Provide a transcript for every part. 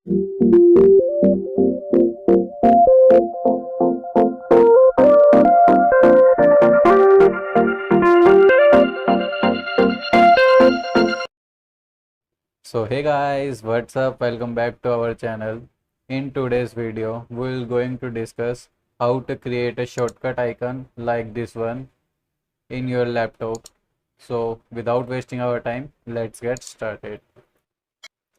So hey guys, what's up? Welcome back to our channel. In today's video, we're going to discuss how to create a shortcut icon like this one in your laptop. So without wasting our time, let's get started.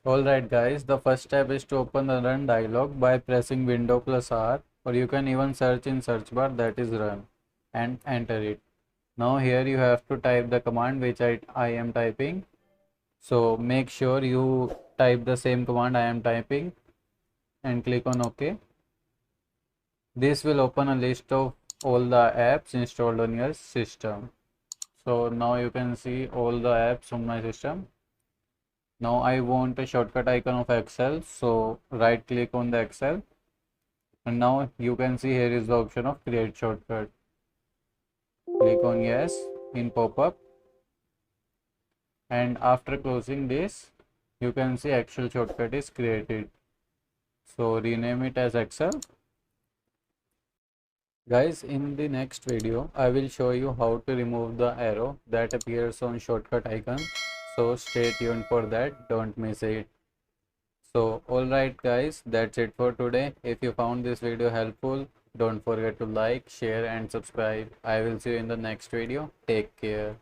Alright guys, the first step is to open the run dialog by pressing Window plus R, or you can even search in search bar, that is run, and enter it. Now here you have to type the command which I am typing. So make sure you type the same command I am typing and click on OK. This will open a list of all the apps installed on your system. So now you can see all the apps on my system. Now I want a shortcut icon of Excel, so right click on the Excel, and now you can see here is the option of create shortcut. Click on yes in pop-up, and after closing this you can see Excel shortcut is created. So rename it as Excel. Guys, in the next video, I will show you how to remove the arrow that appears on shortcut icon. So stay tuned for that, don't miss it. So alright guys, that's it for today. If you found this video helpful, don't forget to like, share and subscribe. I will see you in the next video. Take care.